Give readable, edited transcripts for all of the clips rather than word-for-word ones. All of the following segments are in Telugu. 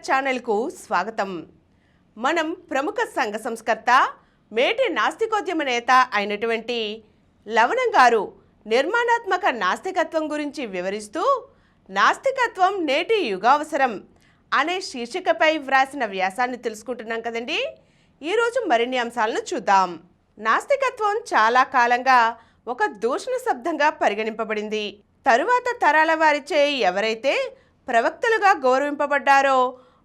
ఛానల్కు స్వాగతం. మనం ప్రముఖ సంఘ సంస్కర్త మేటి నాస్తికోద్యమ నేత అయినటువంటి లవణం గారు నిర్మాణాత్మక నాస్తికత్వం గురించి వివరిస్తూ నాస్తికత్వం నేటి యుగావసరం అనే శీర్షికపై వ్రాసిన వ్యాసాన్ని తెలుసుకుంటున్నాం కదండి. ఈరోజు మరిన్ని అంశాలను చూద్దాం. నాస్తికత్వం చాలా కాలంగా ఒక దూషణ శబ్దంగా పరిగణింపబడింది. తరువాత తరాల వారిచే ఎవరైతే ప్రవక్తలుగా గౌరవింపబడ్డారో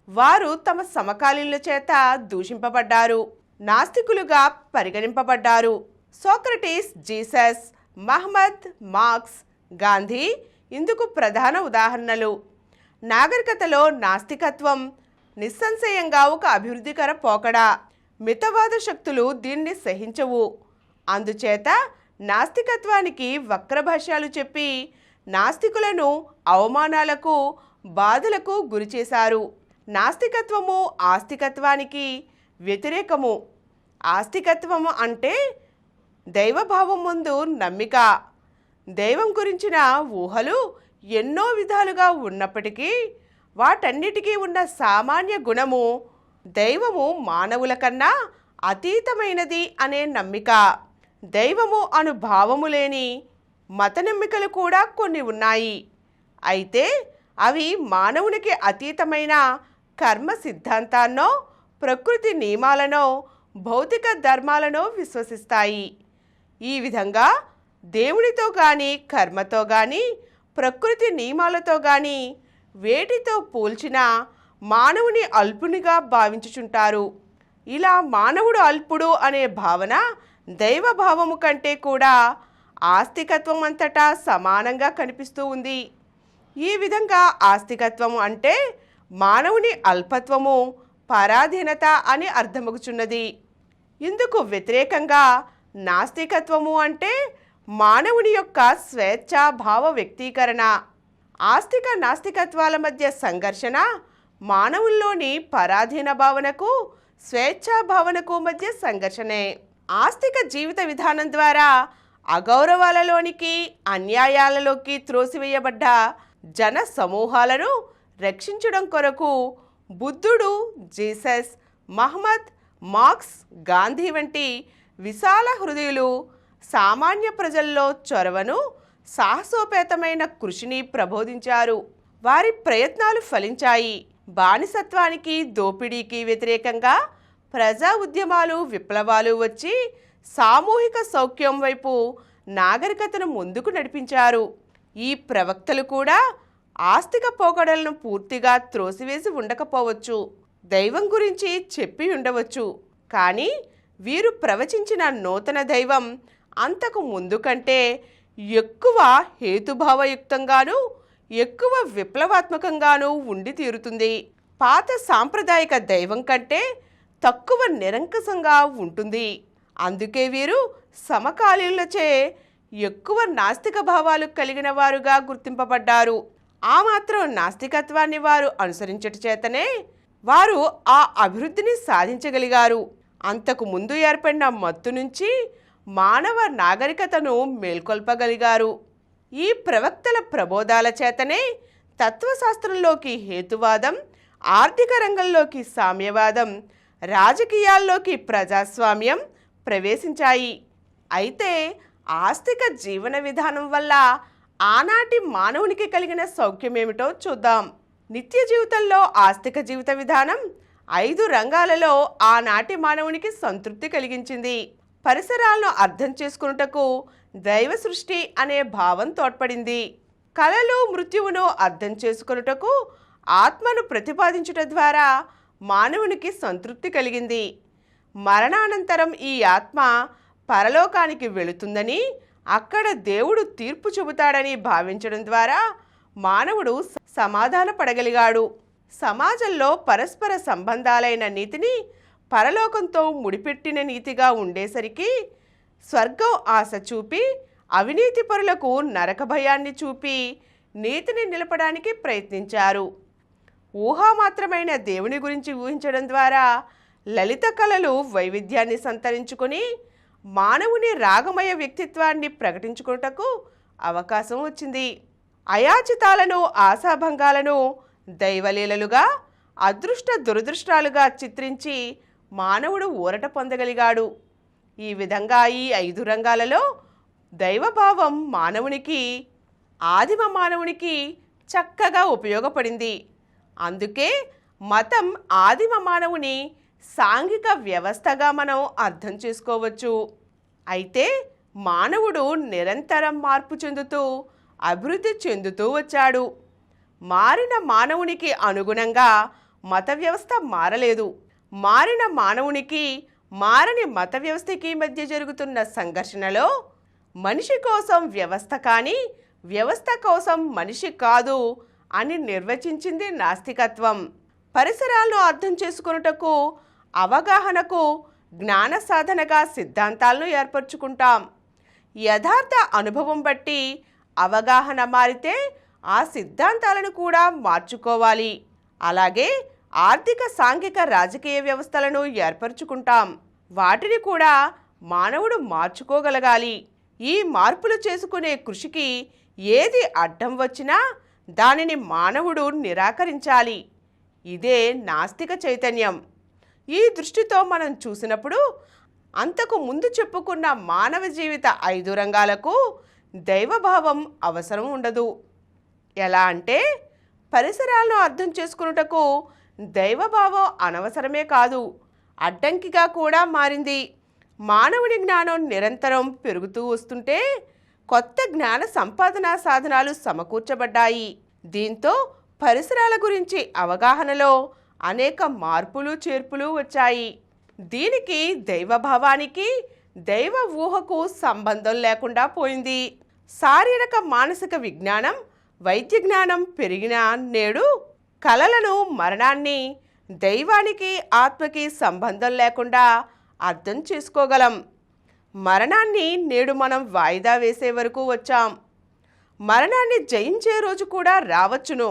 వారు తమ సమకాలీనుల చేత దూషింపబడ్డారు, నాస్తికులుగా పరిగణింపబడ్డారు. Socrates, Jesus, Muhammad, Marx, Gandhi ఇందుకు ప్రధాన ఉదాహరణలు. నాగరికతలో నాస్తికత్వం నిస్సంశయంగా ఒక అభివృద్ధికర పోకడ. మితవాద శక్తులు దీన్ని సహించవు. అందుచేత నాస్తికత్వానికి వక్రభాష్యాలు చెప్పి నాస్తికులను అవమానాలకు, బాధలకు గురిచేశారు. నాస్తికత్వము ఆస్తికత్వానికి వ్యతిరేకము. ఆస్తికత్వము అంటే దైవభావం ముందు నమ్మిక. దైవం గురించిన ఊహలు ఎన్నో విధాలుగా ఉన్నప్పటికీ వాటన్నిటికీ ఉన్న సామాన్య గుణము దైవము మానవుల కన్నా అతీతమైనది అనే నమ్మిక. దైవము అను భావము లేని మత నమ్మికలు కూడా కొన్ని ఉన్నాయి. అయితే అవి మానవునికి అతీతమైన కర్మ సిద్ధాంతాన్నో, ప్రకృతి నియమాలనో, భౌతిక ధర్మాలనో విశ్వసిస్తాయి. ఈ విధంగా దేవునితో కానీ, కర్మతో కానీ, ప్రకృతి నియమాలతో కానీ వేటితో పోల్చినా మానవుని అల్పునిగా భావించుచుంటారు. ఇలా మానవుడు అల్పుడు అనే భావన దైవభావము కంటే కూడా ఆస్తికత్వం అంతటా సమానంగా కనిపిస్తూ ఉంది. ఈ విధంగా ఆస్తికత్వం అంటే మానవుని అల్పత్వము, పరాధీనత అని అర్థమగుచున్నది. ఇందుకు వ్యతిరేకంగా నాస్తికత్వము అంటే మానవుని యొక్క స్వేచ్ఛాభావ వ్యక్తీకరణ. ఆస్తిక నాస్తికత్వాల మధ్య సంఘర్షణ మానవుల్లోని పరాధీన భావనకు, స్వేచ్ఛాభావనకు మధ్య సంఘర్షణే. ఆస్తిక జీవిత విధానం ద్వారా అగౌరవాలలోనికి, అన్యాయాలలోకి త్రోసివేయబడ్డ జన సమూహాలను రక్షించడం కొరకు బుద్ధుడు, జీసస్, మహమ్మద్, మార్క్స్, గాంధీ వంటి విశాల హృదయులు సామాన్య ప్రజల్లో చొరవను, సాహసోపేతమైన కృషిని ప్రబోధించారు. వారి ప్రయత్నాలు ఫలించాయి. బానిసత్వానికి, దోపిడీకి వ్యతిరేకంగా ప్రజా ఉద్యమాలు, విప్లవాలు వచ్చి సామూహిక సౌఖ్యం వైపు నాగరికతను ముందుకు నడిపించారు. ఈ ప్రవక్తలు కూడా ఆస్తిక పోకడలను పూర్తిగా త్రోసివేసి ఉండకపోవచ్చు, దైవం గురించి చెప్పి ఉండవచ్చు. కానీ వీరు ప్రవచించిన నూతన దైవం అంతకు ముందు కంటే ఎక్కువ హేతుభావయుక్తంగానూ, ఎక్కువ విప్లవాత్మకంగానూ ఉండి తీరుతుంది. పాత సాంప్రదాయిక దైవం కంటే తక్కువ నిరంకుశంగా ఉంటుంది. అందుకే వీరు సమకాలీనులచే ఎక్కువ నాస్తిక భావాలు కలిగిన వారుగా గుర్తింపబడ్డారు. ఆ మాత్రం నాస్తికత్వాన్ని వారు అనుసరించట చేతనే వారు ఆ అభివృద్ధిని సాధించగలిగారు. అంతకు ముందు ఏర్పడిన మత్తు నుంచి మానవ నాగరికతను మేల్కొల్పగలిగారు. ఈ ప్రవక్తల ప్రబోధాల చేతనే తత్వశాస్త్రంలోకి హేతువాదం, ఆర్థిక రంగంలోకి సామ్యవాదం, రాజకీయాల్లోకి ప్రజాస్వామ్యం ప్రవేశించాయి. అయితే ఆస్తిక జీవన విధానం వల్ల ఆనాటి మానవునికి కలిగిన సౌఖ్యమేమిటో చూద్దాం. నిత్య జీవితంలో ఆస్తిక జీవిత విధానం 5 రంగాలలో ఆనాటి మానవునికి సంతృప్తి కలిగించింది. పరిసరాలను అర్థం చేసుకున్నటకు దైవ సృష్టి అనే భావం తోడ్పడింది. కళలు, మృత్యువును అర్థం చేసుకున్నటకు ఆత్మను ప్రతిపాదించుట ద్వారా మానవునికి సంతృప్తి కలిగింది. మరణానంతరం ఈ ఆత్మ పరలోకానికి వెళుతుందని, అక్కడ దేవుడు తీర్పు చెబుతాడని భావించడం ద్వారా మానవుడు సమాధాన పడగలిగాడు. సమాజంలో పరస్పర సంబంధాలైన నీతిని పరలోకంతో ముడిపెట్టిన నీతిగా ఉండేసరికి స్వర్గం ఆశ చూపి, అవినీతి పరులకు నరక భయాన్ని చూపి నీతిని నిలపడానికి ప్రయత్నించారు. ఊహామాత్రమైన దేవుని గురించి ఊహించడం ద్వారా లలిత కళలు వైవిధ్యాన్ని సంతరించుకొని మానవుని రాగమయ వ్యక్తిత్వాన్ని ప్రకటించుకున్నటకు అవకాశం వచ్చింది. అయాచితాలను, ఆశాభంగాలను దైవలీలలుగా, అదృష్ట దురదృష్టాలుగా చిత్రించి మానవుడు ఊరట పొందగలిగాడు. ఈ విధంగా ఈ 5 రంగాలలో దైవభావం ఆదిమ మానవునికి చక్కగా ఉపయోగపడింది. అందుకే మతం ఆదిమ మానవుని సాంఘిక వ్యవస్థగా మనం అర్థం చేసుకోవచ్చు. అయితే మానవుడు నిరంతరం మార్పు చెందుతూ అభివృద్ధి చెందుతూ వచ్చాడు. మారిన మానవునికి అనుగుణంగా మత వ్యవస్థ మారలేదు. మారిన మానవునికి మారని మత వ్యవస్థకి మధ్య జరుగుతున్న సంఘర్షణలో మనిషి కోసం వ్యవస్థ కానీ వ్యవస్థ కోసం మనిషి కాదు అని నిర్వచించింది నాస్తికత్వం. పరిసరాలను అర్థం చేసుకొనుటకు అవగాహనకు జ్ఞాన సాధనగా సిద్ధాంతాలను ఏర్పరచుకుంటాం. యథార్థ అనుభవం బట్టి అవగాహన మారితే ఆ సిద్ధాంతాలను కూడా మార్చుకోవాలి. అలాగే ఆర్థిక సాంఘిక రాజకీయ వ్యవస్థలను ఏర్పరచుకుంటాం. వాటిని కూడా మానవుడు మార్చుకోగలగాలి. ఈ మార్పులు చేసుకునే కృషికి ఏది అడ్డం వచ్చినా దానిని మానవుడు నిరాకరించాలి. ఇదే నాస్తిక చైతన్యం. ఈ దృష్టితో మనం చూసినప్పుడు అంతకు ముందు చెప్పుకున్న మానవ జీవిత 5 రంగాలకు దైవభావం అవసరం ఉండదు. ఎలా అంటే పరిసరాలను అర్థం చేసుకున్నటకు దైవభావం అనవసరమే కాదు, అడ్డంకిగా కూడా మారింది. మానవుని జ్ఞానం నిరంతరం పెరుగుతూ వస్తుంటే కొత్త జ్ఞాన సంపాదనా సాధనాలు సమకూర్చబడ్డాయి. దీంతో పరిసరాల గురించి అవగాహనలో అనేక మార్పులు చేర్పులు వచ్చాయి. దీనికి దైవభావానికి దైవ ఊహకు సంబంధం లేకుండా పోయింది. శారీరక మానసిక విజ్ఞానం వైద్య జ్ఞానం పెరిగిన నేడు కళలను మరణాన్ని దైవానికి ఆత్మకి సంబంధం లేకుండా అర్థం చేసుకోగలం. మరణాన్ని నేడు మనం వాయిదా వేసే వరకు వచ్చాం. మరణాన్ని జయించే రోజు కూడా రావచ్చును.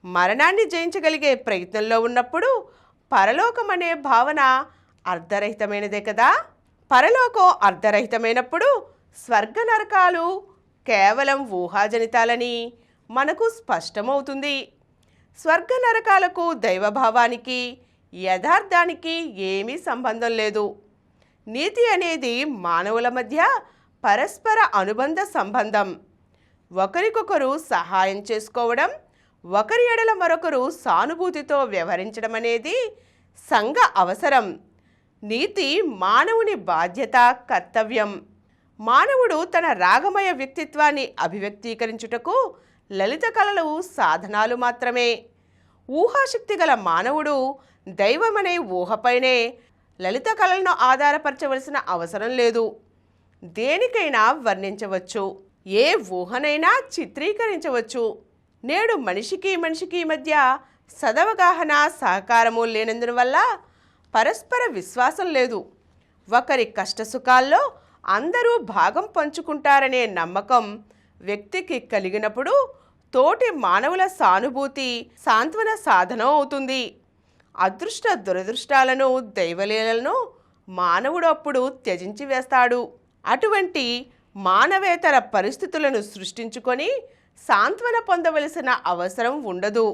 మరణాన్ని జయించగలిగే ప్రయత్నంలో ఉన్నప్పుడు పరలోకం అనే భావన అర్ధరహితమైనదే కదా. పరలోకం అర్ధరహితమైనప్పుడు స్వర్గ నరకాలు కేవలం ఊహాజనితాలని మనకు స్పష్టమవుతుంది. స్వర్గ నరకాలకు దైవభావానికి యథార్థానికి ఏమీ సంబంధం లేదు. నీతి అనేది మానవుల మధ్య పరస్పర అనుబంధ సంబంధం. ఒకరికొకరు సహాయం చేసుకోవడం, ఒకరి ఎడల మరొకరు సానుభూతితో వ్యవహరించడం అనేది సంఘ అవసరం. నీతి మానవుని బాధ్యత, కర్తవ్యం. మానవుడు తన రాగమయ వ్యక్తిత్వాన్ని అభివ్యక్తీకరించుటకు లలిత కళలు సాధనాలు మాత్రమే. ఊహాశక్తి గల మానవుడు దైవమనే ఊహపైనే లలిత కళలను ఆధారపరచవలసిన అవసరం లేదు. దేనికైనా వర్ణించవచ్చు, ఏ ఊహనైనా చిత్రీకరించవచ్చు. నేడు మనిషికి మధ్య సదవగాహన సహకారము లేనందువల్ల పరస్పర విశ్వాసం లేదు. ఒకరి కష్టసుఖాల్లో అందరూ భాగం పంచుకుంటారనే నమ్మకం వ్యక్తికి కలిగినప్పుడు తోటి మానవుల సానుభూతి సాంత్వన సాధనం అవుతుంది. అదృష్ట దురదృష్టాలను దైవలీలను మానవుడు అప్పుడు త్యజించి వేస్తాడు. అటువంటి మానవేతర పరిస్థితులను సృష్టించుకొని సాంత్వన పొందవలసిన అవసరం ఉండదు.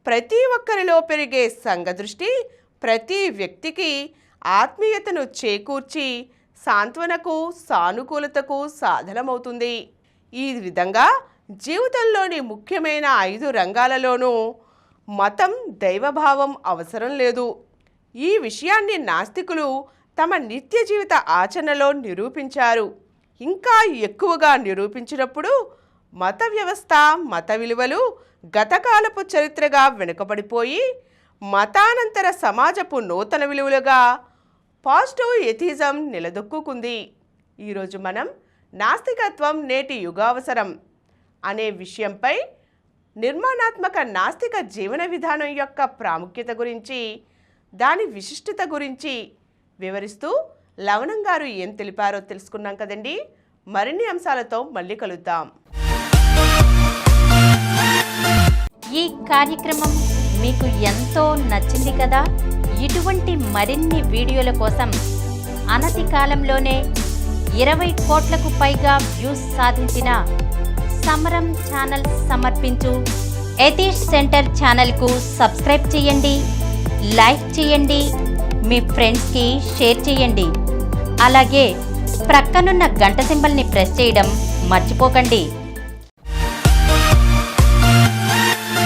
ప్రతి ఒక్కరిలో పెరిగే సంఘదృష్టి ప్రతి వ్యక్తికి ఆత్మీయతను చేకూర్చి సాంత్వనకు సానుకూలతకు సాధనమవుతుంది. ఈ విధంగా జీవితంలోని ముఖ్యమైన 5 రంగాలలోనూ మతం దైవభావం అవసరం లేదు. ఈ విషయాన్ని నాస్తికులు తమ నిత్య జీవిత ఆచరణలో నిరూపించారు. ఇంకా ఎక్కువగా నిరూపించినప్పుడు మత వ్యవస్థ, మత విలువలు గతకాలపు చరిత్రగా వెనుకబడిపోయి మతానంతర సమాజపు నూతన విలువలుగా పాజిటివ్ ఎథిజం నిలదొక్కుంది. ఈరోజు మనం నాస్తికత్వం నేటి యుగావసరం అనే విషయంపై నిర్మాణాత్మక నాస్తిక జీవన విధానం యొక్క ప్రాముఖ్యత గురించి, దాని విశిష్టత గురించి వివరిస్తూ లవణం గారు ఏం తెలిపారో తెలుసుకున్నాం కదండి. మరిన్ని అంశాలతో మళ్ళీ కలుద్దాం. ఈ కార్యక్రమం మీకు ఎంతో నచ్చింది కదా. ఇటువంటి మరిన్ని వీడియోల కోసం అనతి కాలంలోనే 20 కోట్లకు పైగా వ్యూస్ సాధించిన సమరం ఛానల్ సమర్పించు యతీష్ సెంటర్ ఛానల్కు సబ్స్క్రైబ్ చేయండి, లైక్ చేయండి, మీ ఫ్రెండ్స్కి షేర్ చేయండి. అలాగే ప్రక్కనున్న గంట సింబల్ని ప్రెస్ చేయడం మర్చిపోకండి.